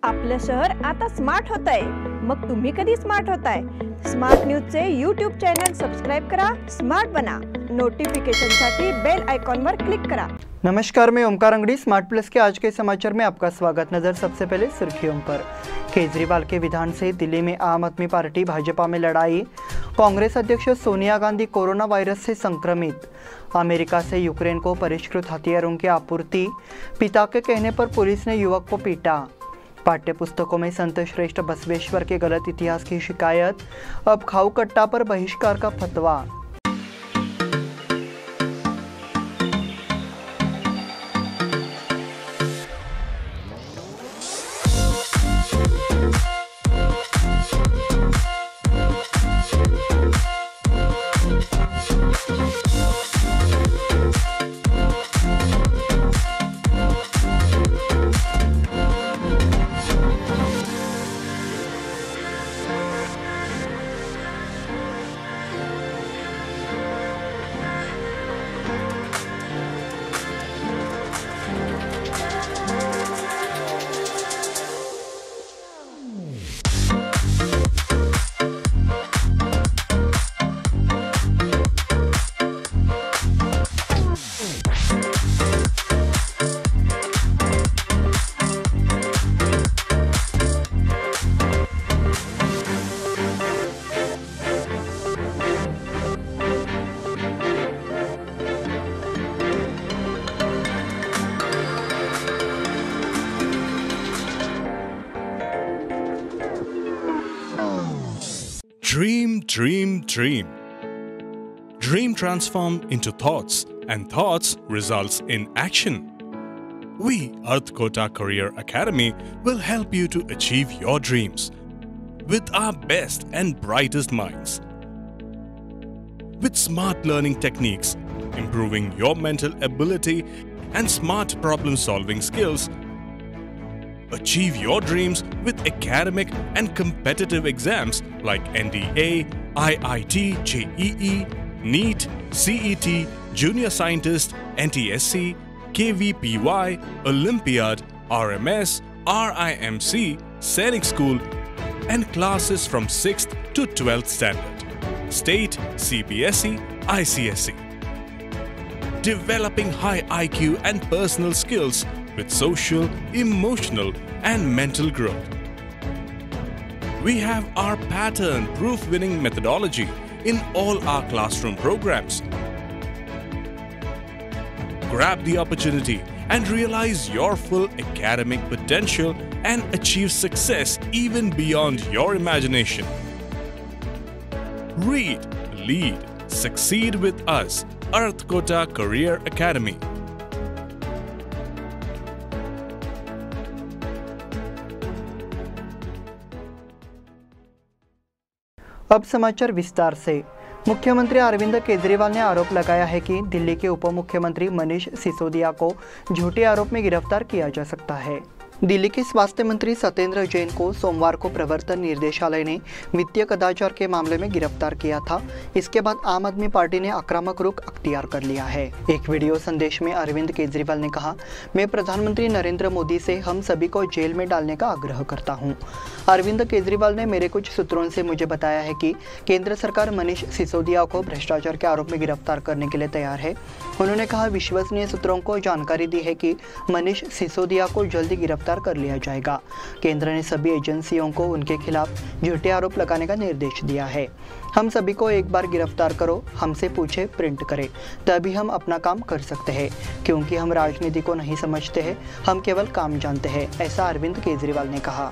आपलं शहर आता स्मार्ट होत आहे। मग तुम्ही कधी स्मार्ट होताय? स्मार्ट न्यूजचे यूट्यूब चॅनल सबस्क्राइब करा, स्मार्ट बना। नोटिफिकेशनसाठी बेल आइकॉन पर क्लिक करा। नमस्कार, मैं ओमकार अंगड़ी। स्मार्ट प्लस के आज के समाचार में आपका स्वागत। नजर सबसे पहले सुर्खियों पर। केजरीवाल के विधान से दिल्ली में आम आदमी पार्टी भाजपा में लड़ाई। कांग्रेस अध्यक्ष सोनिया गांधी कोरोना वायरस से संक्रमित। अमेरिका से यूक्रेन को परिष्कृत हथियारों की आपूर्ति। पिता के कहने पर पुलिस ने युवक को पीटा। पाठ्य पुस्तकों में संत श्रेष्ठ बसवेश्वर के गलत इतिहास की शिकायत। अब खाऊ कट्टा पर बहिष्कार का फतवा। Dream, dream, dream. Dream transform into thoughts, and thoughts results in action. We, Earth Kota Career Academy, will help you to achieve your dreams with our best and brightest minds. With smart learning techniques, improving your mental ability and smart problem-solving skills, achieve your dreams with academic and competitive exams like NDA, IIT, JEE, NEET, CET, Junior Scientist, NTSC, KVPY, Olympiad, RMS, RIMC, Sainik School, and classes from 6th to 12th standard, State, CBSE, ICSE. Developing high IQ and personal skills with social, emotional, and mental growth. We have our pattern-proof winning methodology in all our classroom programs. Grab the opportunity and realize your full academic potential and achieve success even beyond your imagination. Read, lead, succeed with us, Earth Kota Career Academy. अब समाचार विस्तार से। मुख्यमंत्री अरविंद केजरीवाल ने आरोप लगाया है कि दिल्ली के उप मुख्यमंत्री मनीष सिसोदिया को झूठे आरोप में गिरफ्तार किया जा सकता है। दिल्ली के स्वास्थ्य मंत्री सत्येंद्र जैन को सोमवार को प्रवर्तन निर्देशालय ने वित्तीय कदाचार के मामले में गिरफ्तार किया था। इसके बाद आम आदमी पार्टी ने आक्रामक रुख अख्तियार कर लिया है। एक वीडियो संदेश में अरविंद केजरीवाल ने कहा, मैं प्रधानमंत्री नरेंद्र मोदी से हम सभी को जेल में डालने का आग्रह करता हूं। अरविंद केजरीवाल ने मेरे कुछ सूत्रों से मुझे बताया है कि केंद्र सरकार मनीष सिसोदिया को भ्रष्टाचार के आरोप में गिरफ्तार करने के लिए तैयार है। उन्होंने कहा, विश्वसनीय सूत्रों को जानकारी दी है कि मनीष सिसोदिया को जल्दी गिरफ्तार कर लिया जाएगा। केंद्र ने सभी एजेंसियों को उनके खिलाफ झूठे आरोप लगाने का निर्देश दिया है। हम सभी को एक बार गिरफ्तार करो, हमसे पूछे, प्रिंट करें, तभी हम अपना काम कर सकते हैं, क्योंकि हम राजनीति को नहीं समझते हैं, हम केवल काम जानते हैं, ऐसा अरविंद केजरीवाल ने कहा।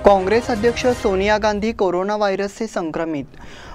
कांग्रेस अध्यक्ष सोनिया गांधी कोरोना वायरस से संक्रमित।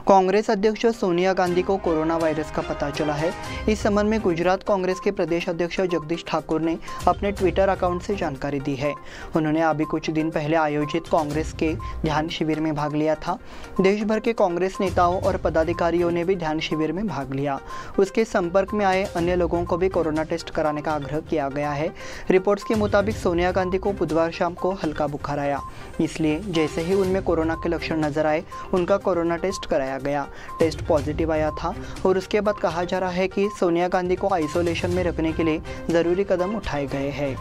कांग्रेस अध्यक्ष सोनिया गांधी को कोरोना वायरस का पता चला है। इस संबंध में गुजरात कांग्रेस के प्रदेश अध्यक्ष जगदीश ठाकुर ने अपने ट्विटर अकाउंट से जानकारी दी है। उन्होंने अभी कुछ दिन पहले आयोजित कांग्रेस के ध्यान शिविर में भाग लिया था। देश भर के कांग्रेस नेताओं और पदाधिकारियों ने भी ध्यान शिविर में भाग लिया। उसके संपर्क में आए अन्य लोगों को भी कोरोना टेस्ट कराने का आग्रह किया गया है। रिपोर्ट्स के मुताबिक सोनिया गांधी को बुधवार शाम को हल्का बुखार आया, इसलिए जैसे ही उनमें कोरोना के लक्षण नजर आए उनका कोरोना टेस्ट कराया गया। टेस्ट पॉजिटिव आया था और उसके बाद कहा जा रहा है कि सोनिया गांधी को आइसोलेशन में रखने के लिए जरूरी कदम उठाए गए हैं।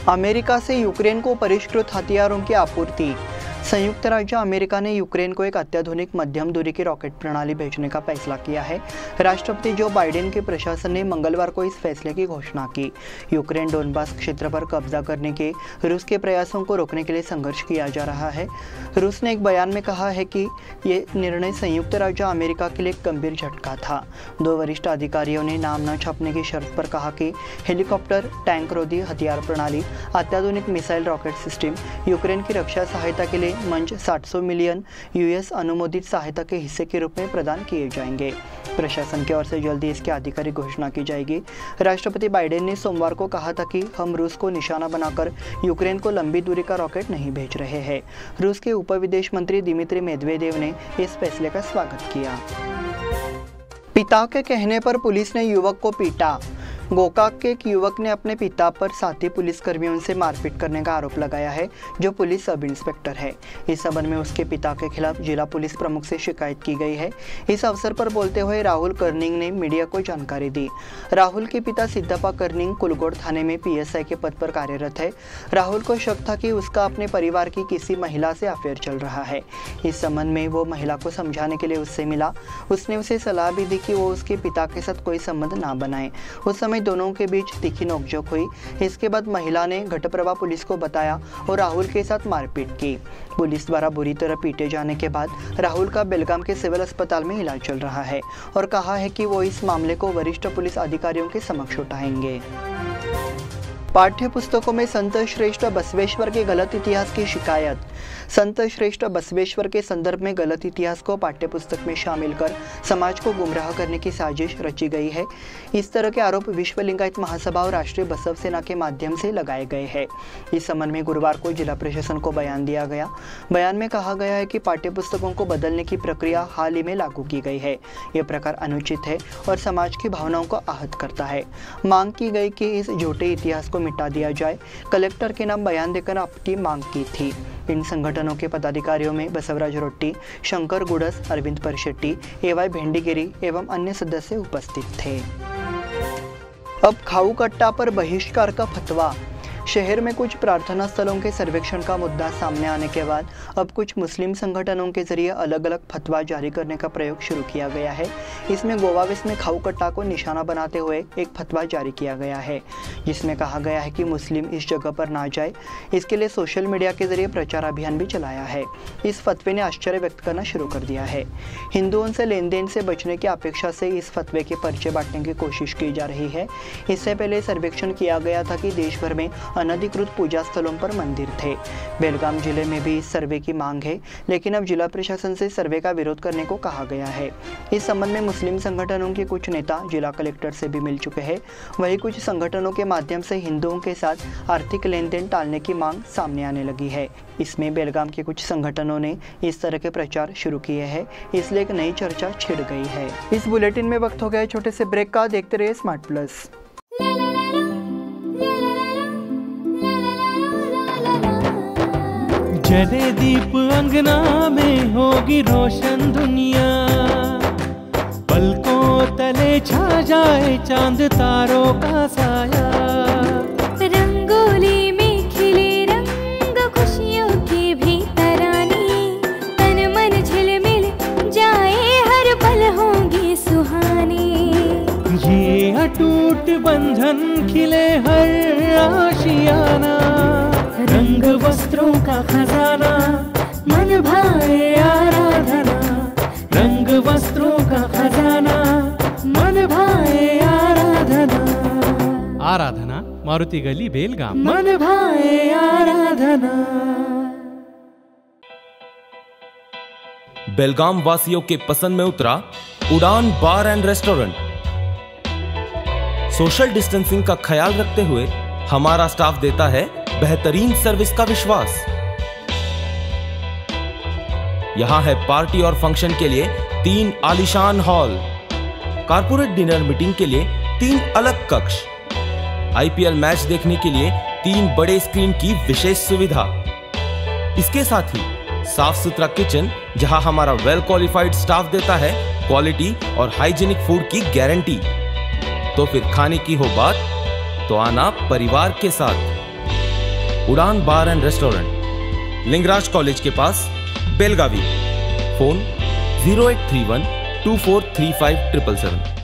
अमेरिका से यूक्रेन को परिष्कृत हथियारों की आपूर्ति। संयुक्त राज्य अमेरिका ने यूक्रेन को एक अत्याधुनिक मध्यम दूरी की रॉकेट प्रणाली भेजने का फैसला किया है। राष्ट्रपति जो बाइडेन के प्रशासन ने मंगलवार को इस फैसले की घोषणा की। यूक्रेन डोनबास क्षेत्र पर कब्जा करने के रूस के प्रयासों को रोकने के लिए संघर्ष किया जा रहा है। रूस ने एक बयान में कहा है कि ये निर्णय संयुक्त राज्य अमेरिका के लिए एक गंभीर झटका था। 2 वरिष्ठ अधिकारियों ने नाम न छापने की शर्त पर कहा कि हेलीकॉप्टर, टैंक रोधी हथियार प्रणाली, अत्याधुनिक मिसाइल रॉकेट सिस्टम यूक्रेन की रक्षा सहायता के लिए मंच 700 मिलियन यूएस अनुमोदित सहायता के हिस्से के रूप में प्रदान किए जाएंगे। प्रशासन की ओर से जल्दी इसकी आधिकारिक घोषणा की जाएगी। राष्ट्रपति बाइडेन ने सोमवार को कहा था कि हम रूस को निशाना बनाकर यूक्रेन को लंबी दूरी का रॉकेट नहीं भेज रहे हैं। रूस के उप विदेश मंत्री दिमित्री मेदवेदेव ने इस फैसले का स्वागत किया। पिता के कहने पर पुलिस ने युवक को पीटा। गोकाक के एक युवक ने अपने पिता पर साथी पुलिसकर्मियों से मारपीट करने का आरोप लगाया है, जो पुलिस सब इंस्पेक्टर है। इस संबंध में उसके पिता के खिलाफ जिला पुलिस प्रमुख से शिकायत की गई है। इस अवसर पर बोलते हुए राहुल कर्निंग ने मीडिया को जानकारी दी। राहुल के पिता सिद्धप्पा कर्निंग कुलगोड़ थाने में PSI के पद पर कार्यरत है। राहुल को शक था कि उसका अपने परिवार की किसी महिला से अफेयर चल रहा है। इस संबंध में वो महिला को समझाने के लिए उससे मिला। उसने उसे सलाह भी दी कि वो उसके पिता के साथ कोई संबंध ना बनाए। उस समय दोनों के बीच तीखी नोकझोंक हुई। इसके बाद महिला ने घटप्रभा पुलिस को बताया और राहुल के साथ मारपीट की। पुलिस द्वारा बुरी तरह पीटे जाने के बाद राहुल का बेलगाम के सिविल अस्पताल में इलाज चल रहा है और कहा है कि वो इस मामले को वरिष्ठ पुलिस अधिकारियों के समक्ष उठाएंगे। पाठ्य पुस्तकों में संत श्रेष्ठ बसवेश्वर के गलत इतिहास की शिकायत। संत श्रेष्ठ बसवेश्वर के संदर्भ में गलत इतिहास को पाठ्यपुस्तक में शामिल कर समाज को गुमराह करने की साजिश रची गई है। इस तरह के आरोप विश्व लिंगायत महासभा और राष्ट्रीय बसव सेना के माध्यम से लगाए गए हैं। इस संबंध में गुरुवार को जिला प्रशासन को बयान दिया गया। बयान में कहा गया है कि पाठ्यपुस्तकों को बदलने की प्रक्रिया हाल ही में लागू की गई है। यह प्रकार अनुचित है और समाज की भावनाओं को आहत करता है। मांग की गई कि इस झूठे इतिहास को मिटा दिया जाए। कलेक्टर के नाम बयान देकर अपनी मांग की थी। इन संगठनों के पदाधिकारियों में बसवराज रोट्टी, शंकर गुड़स, अरविंद परशेट्टी, AY भेंडीगिरी एवं अन्य सदस्य उपस्थित थे। अब खाऊ कट्टा पर बहिष्कार का फतवा। शहर में कुछ प्रार्थना स्थलों के सर्वेक्षण का मुद्दा सामने आने के बाद अब कुछ मुस्लिम संगठनों के जरिए अलग अलग फतवा जारी करने का प्रयोग शुरू किया गया है। इसमें गोवा वेस्ट में खाऊ कट्टा को निशाना बनाते हुए एक फतवा जारी किया गया है, जिसमें कहा गया है कि मुस्लिम इस जगह पर ना जाए। इसके लिए सोशल मीडिया के जरिए प्रचार अभियान भी चलाया है। इस फतवे ने आश्चर्य व्यक्त करना शुरू कर दिया है। हिंदुओं से लेन देन से बचने की अपेक्षा से इस फतवे के पर्चे बांटने की कोशिश की जा रही है। इससे पहले सर्वेक्षण किया गया था कि देश भर में अनधिकृत पूजा स्थलों पर मंदिर थे। बेलगाम जिले में भी इस सर्वे की मांग है, लेकिन अब जिला प्रशासन से सर्वे का विरोध करने को कहा गया है। इस संबंध में मुस्लिम संगठनों के कुछ नेता जिला कलेक्टर से भी मिल चुके हैं। वहीं कुछ संगठनों के माध्यम से हिंदुओं के साथ आर्थिक लेन देन टालने की मांग सामने आने लगी है। इसमें बेलगाम के कुछ संगठनों ने इस तरह के प्रचार शुरू किए हैं, इसलिए एक नई चर्चा छिड़ गई है। इस बुलेटिन में वक्त हो गया छोटे से ब्रेक का। देखते रहिए स्मार्ट प्लस। जले दीप अंगना में होगी रोशन दुनिया, पलकों तले छा जाए चांद तारों का साया। रंगोली में खिले रंग खुशियों की भी तरानी, तन मन झिलमिल जाए हर पल होंगी सुहानी। ये अटूट बंधन खिले हर आशियाना, रंग वस्त्रों का खजाना मन भाए आराधना। रंग वस्त्रों का खजाना मन भाए आराधना। आराधना मारुति गली बेलगाम। मन भाए आराधना। बेलगाम वासियों के पसंद में उतरा उड़ान बार एंड रेस्टोरेंट। सोशल डिस्टेंसिंग का ख्याल रखते हुए हमारा स्टाफ देता है बेहतरीन सर्विस का विश्वास। यहां है पार्टी और फंक्शन के लिए 3 आलीशान हॉल, कारपोरेट डिनर मीटिंग के लिए 3 अलग कक्ष, IPL मैच देखने के लिए 3 बड़े स्क्रीन की विशेष सुविधा। इसके साथ ही साफ सुथरा किचन, जहां हमारा वेल क्वालिफाइड स्टाफ देता है क्वालिटी और हाइजीनिक फूड की गारंटी। तो फिर खाने की हो बात तो आना परिवार के साथ। उड़ान बार एंड रेस्टोरेंट, लिंगराज कॉलेज के पास, बेलगावी। फोन 0831243577।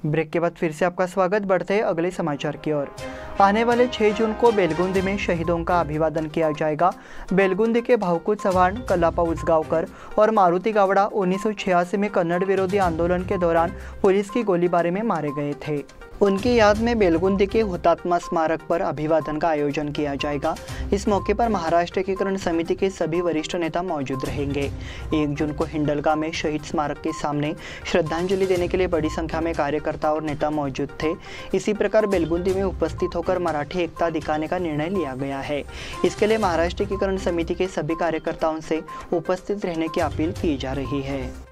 ब्रेक के बाद फिर से आपका स्वागत। बढ़ते हैं अगले समाचार की ओर। आने वाले 6 जून को बेलगुंदी में शहीदों का अभिवादन किया जाएगा। बेलगुंदी के भावकू चव्हाण, कल्लापा उजगावकर और मारुति गावड़ा 1986 में कन्नड़ विरोधी आंदोलन के दौरान पुलिस की गोलीबारी में मारे गए थे। उनकी याद में बेलगुंदी के हुतात्मा स्मारक पर अभिवादन का आयोजन किया जाएगा। इस मौके पर महाराष्ट्र एकीकरण समिति के सभी वरिष्ठ नेता मौजूद रहेंगे। 1 जून को हिंडलगा में शहीद स्मारक के सामने श्रद्धांजलि देने के लिए बड़ी संख्या में कार्यकर्ता और नेता मौजूद थे। इसी प्रकार बेलगुंदी में उपस्थित होकर मराठी एकता दिखाने का निर्णय लिया गया है। इसके लिए महाराष्ट्र एकीकरण समिति के सभी कार्यकर्ताओं से उपस्थित रहने की अपील की जा रही है।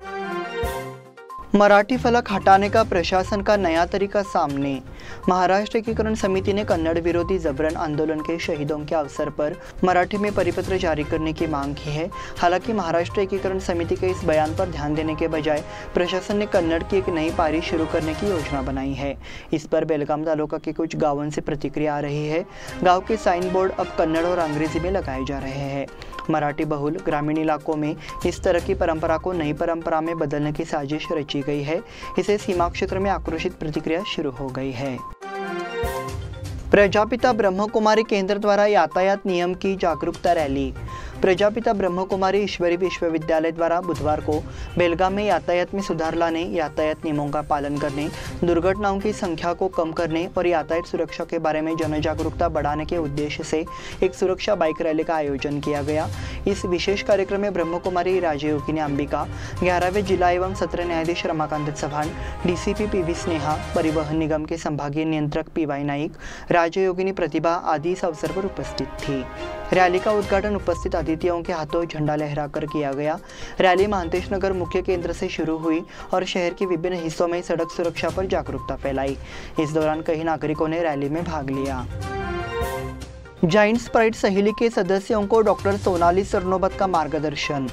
मराठी फलक हटाने का प्रशासन का नया तरीका सामने। महाराष्ट्र एकीकरण समिति ने कन्नड़ विरोधी जबरन आंदोलन के शहीदों के अवसर पर मराठी में परिपत्र जारी करने की मांग की है। हालांकि महाराष्ट्र एकीकरण समिति के इस बयान पर ध्यान देने के बजाय प्रशासन ने कन्नड़ की एक नई पारी शुरू करने की योजना बनाई है। इस पर बेलगाम तालुका के कुछ गांवों से प्रतिक्रिया आ रही है। गाँव के साइन बोर्ड अब कन्नड़ और अंग्रेजी में लगाए जा रहे हैं। मराठी बहुल ग्रामीण इलाकों में इस तरह की परंपरा को नई परंपरा में बदलने की साजिश रची गई है। इसे सीमा क्षेत्र में आक्रोशित प्रतिक्रिया शुरू हो गई है। प्रजापिता ब्रह्म कुमारी केंद्र द्वारा यातायात नियम की जागरूकता रैली। प्रजापिता ब्रह्म कुमारी ईश्वरी विश्वविद्यालय द्वारा बुधवार को बेलगाम में यातायात में सुधार लाने, यातायात नियमों का पालन करने, दुर्घटनाओं की संख्या को कम करने और यातायात सुरक्षा के बारे में जन जागरूकता बढ़ाने के उद्देश्य से एक सुरक्षा बाइक रैली का आयोजन किया गया। इस विशेष कार्यक्रम में ब्रह्म कुमारी राजयोगिनी अंबिका, 11वें जिला एवं सत्र न्यायाधीश रमाकांत चव्हाण, डीसीपी पीवी स्नेहा, परिवहन निगम के संभागीय नियंत्रक पीवाई नाइक, राजयोगिनी प्रतिभा आदि इस अवसर पर उपस्थित थी। रैली का उद्घाटन उपस्थित अतिथियों के हाथों झंडा लहराकर किया गया। रैली महांतेश नगर मुख्य केंद्र से शुरू हुई और शहर के विभिन्न हिस्सों में सड़क सुरक्षा पर जागरूकता फैलाई। इस दौरान कई नागरिकों ने रैली में भाग लिया। जाइंट्स प्राइड सहेली के सदस्यों को डॉक्टर सोनाली सरनोबत का मार्गदर्शन।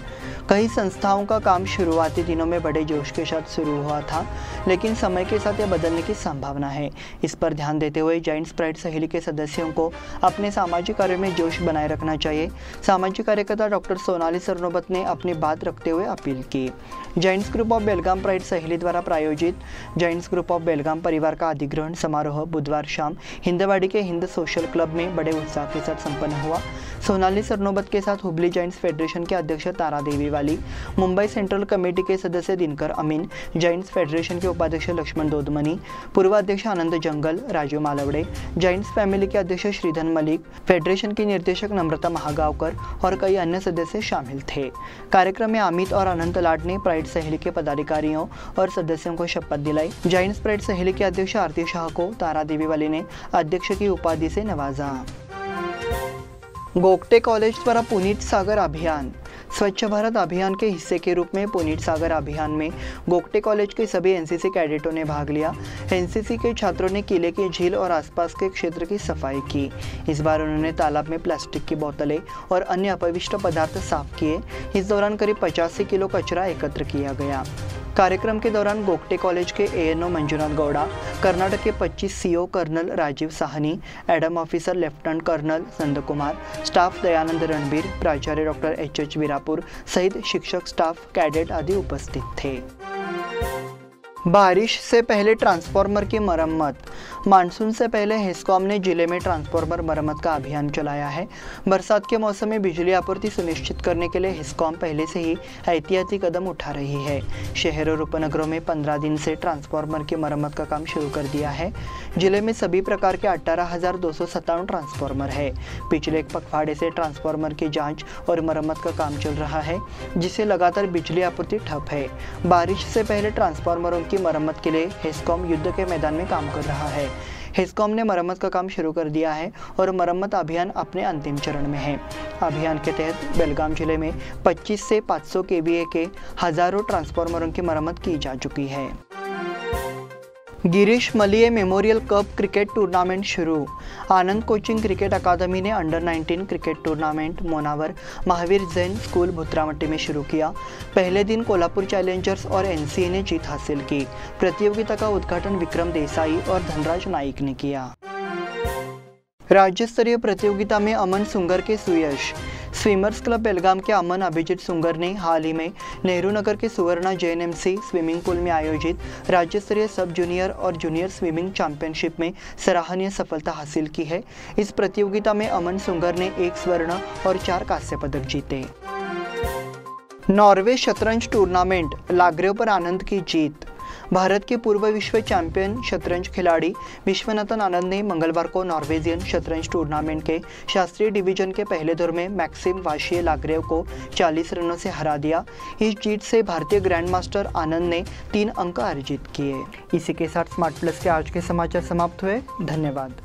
कई संस्थाओं का काम शुरुआती दिनों में बड़े जोश के साथ शुरू हुआ था, लेकिन समय के साथ यह बदलने की संभावना है। इस पर ध्यान देते हुए जाइंट्स प्राइड सहेली के सदस्यों को अपने सामाजिक कार्य में जोश बनाए रखना चाहिए। सामाजिक कार्यकर्ता डॉक्टर सोनाली सरनोबत ने अपनी बात रखते हुए अपील की। Giants group of Belgaum pride सहेली द्वारा प्रायोजित जाइंट्स ग्रुप ऑफ बेलगाम परिवार का अधिग्रहण समारोह बुधवार शाम हिंदवाड़ी के हिंद सोशल क्लब में बड़े उत्साह के साथ संपन्न हुआ। सोनाली सरनोबत के साथ हुबली जाइंट्स फेडरेशन के अध्यक्ष तारा देवी वाली, मुंबई सेंट्रल कमेटी के सदस्य दिनकर अमीन, जाइंट्स फेडरेशन के उपाध्यक्ष लक्ष्मण दोदमनी, पूर्व अध्यक्ष आनंद जंगल, राजू मालवड़े, जाइंट्स फैमिली के अध्यक्ष श्रीधन मलिक, फेडरेशन की निर्देशक नम्रता महागावकर और कई अन्य सदस्य शामिल थे। कार्यक्रम में अमित और अनंत लाड ने प्राइड सहेली के पदाधिकारियों और सदस्यों को शपथ दिलाई। जाइंट्स प्राइड सहेली के अध्यक्ष आरती शाह को तारा देवी वाली ने अध्यक्ष की उपाधि से नवाजा। गोगटे कॉलेज द्वारा पुनीत सागर अभियान। स्वच्छ भारत अभियान के हिस्से के रूप में पुनीत सागर अभियान में गोगटे कॉलेज के सभी एनसीसी कैडेटों ने भाग लिया। एनसीसी के छात्रों ने किले की झील और आसपास के क्षेत्र की सफाई की। इस बार उन्होंने तालाब में प्लास्टिक की बोतलें और अन्य अपविष्ट पदार्थ साफ किए। इस दौरान करीब 85 किलो कचरा एकत्र किया गया। कार्यक्रम के दौरान गोगटे कॉलेज के एएनओ मंजुनाथ गौड़ा, कर्नाटक के 25 CO colonel Rajeev Sahni, adm officer lieutenant colonel Nand Kumar, staff Dayanand Ranbir, प्राचार्य डॉक्टर एच वीरापुर सहित शिक्षक, स्टाफ, कैडेट आदि उपस्थित थे। बारिश से पहले ट्रांसफार्मर की मरम्मत। मानसून से पहले हेस्कॉम ने जिले में ट्रांसफार्मर मरम्मत का अभियान चलाया है। बरसात के मौसम में बिजली आपूर्ति सुनिश्चित करने के लिए हेस्कॉम पहले से ही एहतियाती कदम उठा रही है। शहर और उपनगरों में 15 दिन से ट्रांसफार्मर की मरम्मत का काम शुरू कर दिया है। जिले में सभी प्रकार के 18,257 ट्रांसफार्मर है। पिछले एक पखवाड़े से ट्रांसफार्मर की जाँच और मरम्मत का काम चल रहा है, जिससे लगातार बिजली आपूर्ति ठप है। बारिश से पहले ट्रांसफार्मरों की मरम्मत के लिए हेस्कॉम युद्ध के मैदान में काम कर रहा है। हेस्कॉम ने मरम्मत का काम शुरू कर दिया है और मरम्मत अभियान अपने अंतिम चरण में है। अभियान के तहत बेलगाम जिले में 25 से 500 केवीए के हजारों ट्रांसफार्मरों की मरम्मत की जा चुकी है। Girish Maliye memorial cup cricket tournament शुरू। आनंद कोचिंग क्रिकेट अकादमी ने अंडर 19 क्रिकेट टूर्नामेंट मोनावर महावीर जैन स्कूल भुत्रामट्टी में शुरू किया। पहले दिन कोल्हापुर चैलेंजर्स और एनसीए ने जीत हासिल की। प्रतियोगिता का उद्घाटन विक्रम देसाई और धनराज नाइक ने किया। राज्य स्तरीय प्रतियोगिता में अमन सुंगर के सुयश। स्विमर्स क्लब बेलगाम के अमन अभिजीत सुंगर ने हाल ही में नेहरू नगर के सुवर्णा JNMC स्विमिंग पूल में आयोजित राज्य स्तरीय सब जूनियर और जूनियर स्विमिंग चैंपियनशिप में सराहनीय सफलता हासिल की है। इस प्रतियोगिता में अमन सुंगर ने 1 स्वर्ण और 4 कांस्य पदक जीते। नॉर्वे शतरंज टूर्नामेंट, लाग्रेव पर आनंद की जीत। भारत के पूर्व विश्व चैंपियन शतरंज खिलाड़ी विश्वनाथन आनंद ने मंगलवार को नॉर्वेजियन शतरंज टूर्नामेंट के शास्त्रीय डिवीजन के पहले दौर में मैक्सिम वाशिये लाग्रेव को 40 रनों से हरा दिया। इस जीत से भारतीय ग्रैंड मास्टर आनंद ने 3 अंक अर्जित किए। इसी के साथ स्मार्ट प्लस के आज के समाचार समाप्त हुए। धन्यवाद।